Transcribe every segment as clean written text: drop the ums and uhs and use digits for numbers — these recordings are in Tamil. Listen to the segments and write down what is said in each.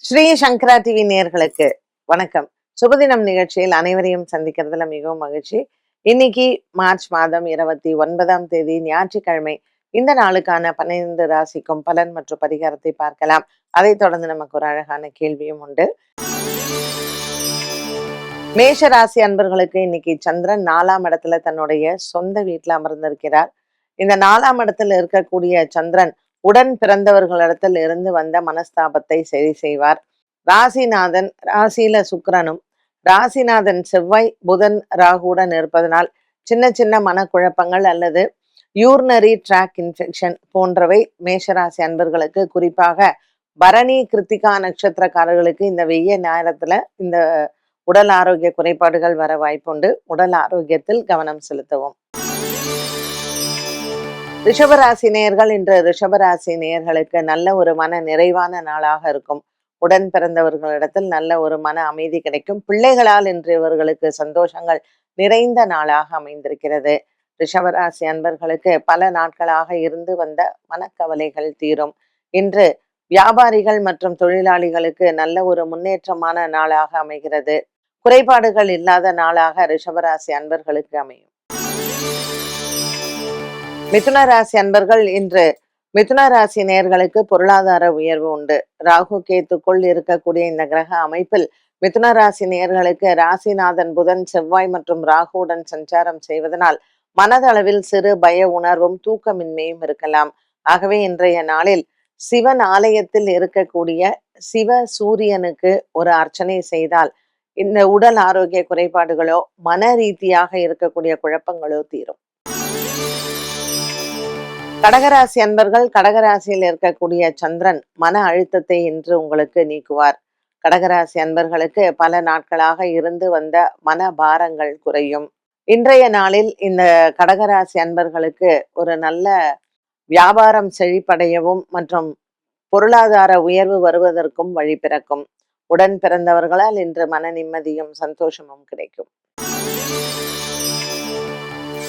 ஸ்ரீ சங்கரா டிவி நேயர்களுக்கு வணக்கம். சுபதினம் நிகழ்ச்சியில் அனைவரையும் சந்திக்கிறதுல மிகவும் மகிழ்ச்சி. இன்னைக்கு மார்ச் மாதம் 29ஆம் தேதி ஞாயிற்றுக்கிழமை. இந்த நாளுக்கான 12 ராசிக்கும் பலன் மற்றும் பரிகாரத்தை பார்க்கலாம். அதைத் தொடர்ந்து நமக்கு ஒரு அழகான கேள்வியும் உண்டு. மேஷ ராசி அன்பர்களுக்கு இன்னைக்கு சந்திரன் 4ஆம் இடத்துல தன்னுடைய சொந்த வீட்டுல அமர்ந்திருக்கிறார். இந்த 4ஆம் இடத்துல இருக்கக்கூடிய சந்திரன் உடன் பிறந்தவர்களிடத்தில் இருந்து வந்த மனஸ்தாபத்தை சரி செய்வார். ராசிநாதன் ராசியில சுக்கிரனும், ராசிநாதன் செவ்வாய் புதன் ராகுடன் இருப்பதனால் சின்ன சின்ன மனக்குழப்பங்கள் அல்லது யூரினரி ட்ராக் இன்ஃபெக்ஷன் போன்றவை மேஷராசி அன்பர்களுக்கு, குறிப்பாக பரணி கிருத்திகா நட்சத்திரக்காரர்களுக்கு இந்த வெய்ய நேரத்துல இந்த உடல் ஆரோக்கிய குறைபாடுகள் வர வாய்ப்புண்டு. உடல் ஆரோக்கியத்தில் கவனம் செலுத்தவும். ரிஷபராசி நேயர்கள், இன்று ரிஷபராசி நேயர்களுக்கு நல்ல ஒரு மன நிறைவான நாளாக இருக்கும். உடன் பிறந்தவர்களிடத்தில் நல்ல ஒரு மன அமைதி கிடைக்கும். பிள்ளைகளால் இன்று இவர்களுக்கு சந்தோஷங்கள் நிறைந்த நாளாக அமைந்திருக்கிறது. ரிஷபராசி அன்பர்களுக்கு பல நாட்களாக இருந்து வந்த மனக்கவலைகள் தீரும். இன்று வியாபாரிகள் மற்றும் தொழிலாளிகளுக்கு நல்ல ஒரு முன்னேற்றமான நாளாக அமைகிறது. குறைபாடுகள் இல்லாத நாளாக ரிஷபராசி அன்பர்களுக்கு அமையும். மிதுன ராசி அன்பர்கள், இன்று மிதுன ராசி நேயர்களுக்கு பொருளாதார உயர்வு உண்டு. ராகு கேத்துக்குள் இருக்கக்கூடிய இந்த கிரக அமைப்பில் மிதுன ராசி நேயர்களுக்கு ராசிநாதன் புதன் செவ்வாய் மற்றும் ராகுவுடன் சஞ்சாரம் செய்வதனால் மனதளவில் சிறு பய உணர்வும் தூக்கமின்மையும் இருக்கலாம். ஆகவே இன்றைய நாளில் சிவன் ஆலயத்தில் இருக்கக்கூடிய சிவ சூரியனுக்கு ஒரு அர்ச்சனை செய்தால் இந்த உடல் ஆரோக்கிய குறைபாடுகளோ மன ரீதியாக இருக்கக்கூடிய குழப்பங்களோ தீரும். கடகராசி அன்பர்கள், கடகராசியில் இருக்கக்கூடிய சந்திரன் மன அழுத்தத்தை இன்று உங்களுக்கு நீக்குவார். கடகராசி அன்பர்களுக்கு பல நாட்களாக இருந்து வந்த மன பாரங்கள் குறையும். இன்றைய நாளில் இந்த கடகராசி அன்பர்களுக்கு ஒரு நல்ல வியாபாரம் செழிப்படையவும் மற்றும் பொருளாதார உயர்வு வருவதற்கும் வழி பிறக்கும். உடன் பிறந்தவர்களால் இன்று மன நிம்மதியும் சந்தோஷமும் கிடைக்கும்.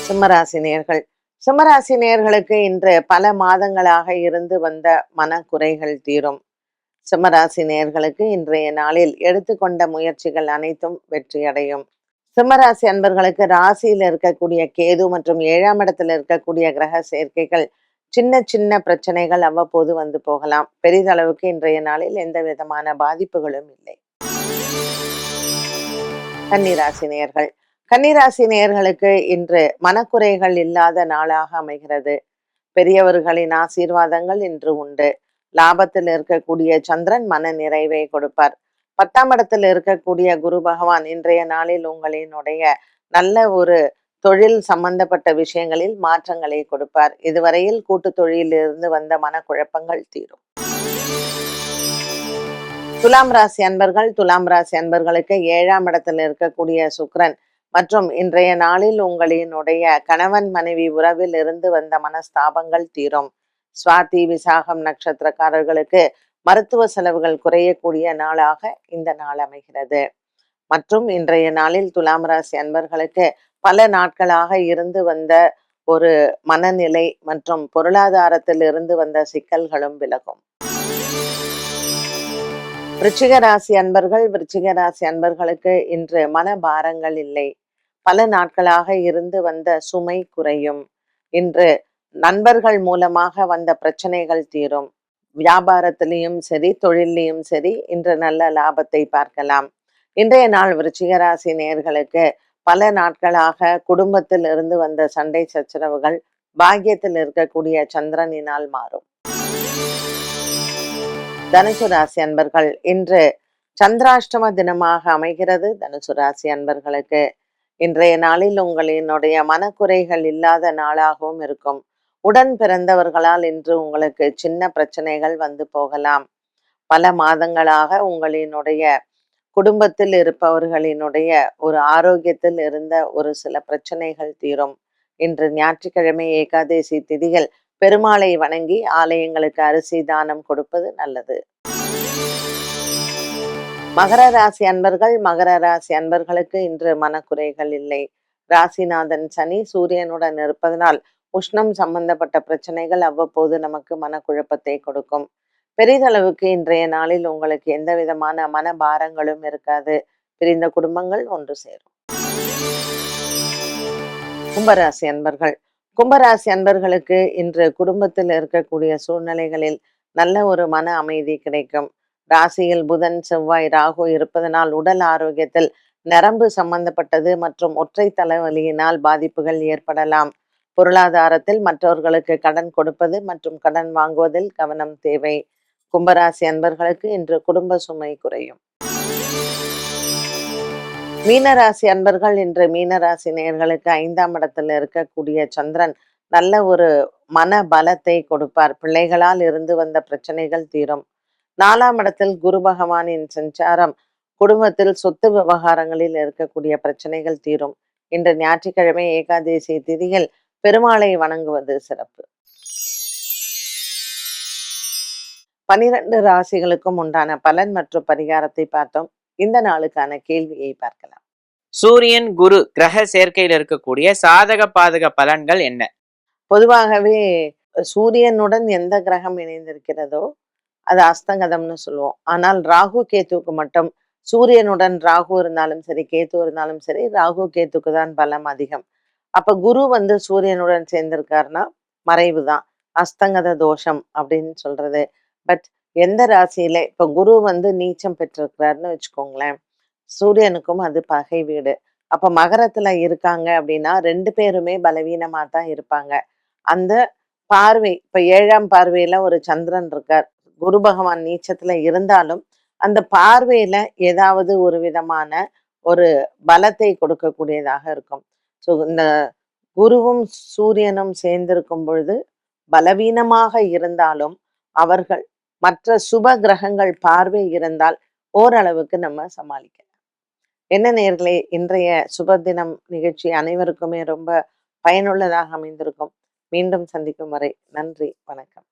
சிம்மராசி நேயர்கள், சிம்மராசி நேயர்களுக்கு இன்று பல மாதங்களாக இருந்து வந்த மன குறைகள் தீரும். சிம்மராசி நேயர்களுக்கு இன்றைய நாளில் எடுத்துக்கொண்ட முயற்சிகள் அனைத்தும் வெற்றியடையும். சிம்மராசி அன்பர்களுக்கு ராசியில் இருக்கக்கூடிய கேது மற்றும் 7ஆம் இடத்தில் இருக்கக்கூடிய கிரக சேர்க்கைகள் சின்ன சின்ன பிரச்சனைகள் அவ்வப்போது வந்து போகலாம். பெரிதளவுக்கு இன்றைய நாளில் எந்த விதமான பாதிப்புகளும் இல்லை. கன்னிராசி நேயர்கள், கன்னிராசி நேயர்களுக்கு இன்று மனக்குறைகள் இல்லாத நாளாக அமைகிறது. பெரியவர்களின் ஆசீர்வாதங்கள் இன்று உண்டு. லாபத்தில் இருக்கக்கூடிய சந்திரன் மன நிறைவை கொடுப்பார். 10ஆம் இடத்தில் இருக்கக்கூடிய குரு பகவான் இன்றைய நாளில் உங்களினுடைய நல்ல ஒரு தொழில் சம்பந்தப்பட்ட விஷயங்களில் மாற்றங்களை கொடுப்பார். இதுவரையில் கூட்டு தொழிலிருந்து வந்த மனக்குழப்பங்கள் தீரும். துலாம் ராசி அன்பர்கள், துலாம் ராசி அன்பர்களுக்கு 7ஆம் இடத்தில் இருக்கக்கூடிய சுக்கிரன் மற்றும் இன்றைய நாளில் உங்களினுடைய கணவன் மனைவி உறவில் இருந்து வந்த மனஸ்தாபங்கள் தீரும். சுவாதி விசாகம் நட்சத்திரக்காரர்களுக்கு மருத்துவ செலவுகள் குறையக்கூடிய நாளாக இந்த நாள் அமைகிறது. மற்றும் இன்றைய நாளில் துலாம் ராசி அன்பர்களுக்கு பல நாட்களாக இருந்து வந்த ஒரு மனநிலை மற்றும் பொருளாதாரத்தில் இருந்து வந்த சிக்கல்களும் விலகும். விருச்சிக ராசி அன்பர்கள், விருச்சிக ராசி அன்பர்களுக்கு இன்று மனபாரங்கள் இல்லை. பல நாட்களாக இருந்து வந்த சுமை குறையும். இன்று நண்பர்கள் மூலமாக வந்த பிரச்சனைகள் தீரும். வியாபாரத்திலையும் சரி தொழிலையும் சரி இன்று நல்ல லாபத்தை பார்க்கலாம். இன்றைய நாள் விருச்சிக ராசி நேயர்களுக்கு பல நாட்களாக குடும்பத்தில் இருந்து வந்த சண்டை சச்சரவுகள் பாக்கியத்தில் இருக்கக்கூடிய சந்திரனினால் மாறும். தனுசு ராசி அன்பர்கள், இன்று சந்திராஷ்டம தினமாக அமைகிறது. தனுசு ராசி அன்பர்களுக்கு இன்றைய நாளில் உங்களினுடைய மனக்குறைகள் இல்லாத நாளாகவும் இருக்கும். உடன் பிறந்தவர்களால் இன்று உங்களுக்கு சின்ன பிரச்சனைகள் வந்து போகலாம். பல மாதங்களாக உங்களினுடைய குடும்பத்தில் இருப்பவர்களினுடைய ஒரு ஆரோக்கியத்தில் இருந்த ஒரு சில பிரச்சனைகள் தீரும். இன்று ஞாயிற்றுக்கிழமை ஏகாதேசி திதியில் பெருமாளை வணங்கி ஆலயங்களுக்கு அரிசி தானம் கொடுப்பது நல்லது. மகர ராசி அன்பர்கள், மகர ராசி அன்பர்களுக்கு இன்று மனக்குறைகள் இல்லை. ராசிநாதன் சனி சூரியனுடன் இருப்பதனால் உஷ்ணம் சம்பந்தப்பட்ட பிரச்சனைகள் அவ்வப்போது நமக்கு மனக்குழப்பத்தை கொடுக்கும். பெரிதளவுக்கு இன்றைய நாளில் உங்களுக்கு எந்த விதமான மனபாரங்களும் இருக்காது. பிரிந்த குடும்பங்கள் ஒன்று சேரும். கும்பராசி அன்பர்கள். கும்பராசி அன்பர்களுக்கு இன்று குடும்பத்தில் இருக்கக்கூடிய சூழ்நிலைகளில் நல்ல ஒரு மன அமைதி கிடைக்கும். ராசியில் புதன், செவ்வாய், ராகு இருப்பதனால் உடல் ஆரோக்கியத்தில் நரம்பு சம்பந்தப்பட்டது மற்றும் ஒற்றை தலைவலியினால் பாதிப்புகள் ஏற்படலாம். பொருளாதாரத்தில் மற்றவர்களுக்கு கடன் கொடுப்பது மற்றும் கடன் வாங்குவதில் கவனம் தேவை. கும்பராசி அன்பர்களுக்கு இன்று குடும்ப சுமை குறையும். மீனராசி அன்பர்கள் இன்று மீனராசி நேயர்களுக்கு 5ஆம் இடத்துல இருக்கக்கூடிய சந்திரன் நல்ல ஒரு மன பலத்தை கொடுப்பார். பிள்ளைகளால் இருந்து வந்த பிரச்சனைகள் தீரும். 4ஆம் இடத்தில் குரு பகவானின் சஞ்சாரம் குடும்பத்தில் சொத்து விவகாரங்களில் இருக்கக்கூடிய பிரச்சனைகள் தீரும். இன்று ஞாயிற்றுக்கிழமை ஏகாதேசி திதியில் பெருமாளை வணங்குவது சிறப்பு. 12 ராசிகளுக்கும் உண்டான பலன் மற்றும் பரிகாரத்தை பார்த்தோம். இந்த நாளுக்கான கேள்வியை பார்க்கலாம். சூரியன் குரு கிரக சேர்க்கையில் இருக்கக்கூடிய சாதக பாதக பலன்கள் என்ன? பொதுவாகவே சூரியனுடன் எந்த கிரகம் இணைந்திருக்கிறதோ அது அஸ்தங்கதம்னு சொல்லுவோம். ஆனால் ராகு கேத்துவுக்கு மட்டும் சூரியனுடன் ராகு இருந்தாலும் சரி, கேத்து இருந்தாலும் சரி, ராகு கேத்துக்கு தான் பலம் அதிகம். அப்ப குரு சூரியனுடன் சேர்ந்திருக்காருன்னா மறைவு தான், அஸ்தங்கத தோஷம் அப்படின்னு சொல்றது. பட் எந்த ராசியில இப்ப குரு நீச்சம் பெற்றிருக்கிறாருன்னு வச்சுக்கோங்களேன், சூரியனுக்கும் அது பகை வீடு. அப்ப மகரத்துல இருக்காங்க அப்படின்னா 2 பேருமே பலவீனமா தான் இருப்பாங்க. அந்த பார்வை இப்ப 7ஆம் பார்வையில ஒரு சந்திரன் இருக்கார். குரு பகவான் நீச்சத்துல இருந்தாலும் அந்த பார்வையில ஏதாவது ஒரு விதமான ஒரு பலத்தை கொடுக்கக்கூடியதாக இருக்கும். ஸோ இந்த குருவும் சூரியனும் சேர்ந்திருக்கும் பொழுது பலவீனமாக இருந்தாலும் அவர்கள் மற்ற சுப கிரகங்கள் பார்வை இருந்தால் ஓரளவுக்கு நம்ம சமாளிக்கலாம். என்ன நேயர்களே, இன்றைய சுபதினம் நிகழ்ச்சி அனைவருக்குமே ரொம்ப பயனுள்ளதாக அமைந்திருக்கும். மீண்டும் சந்திக்கும் வரை நன்றி, வணக்கம்.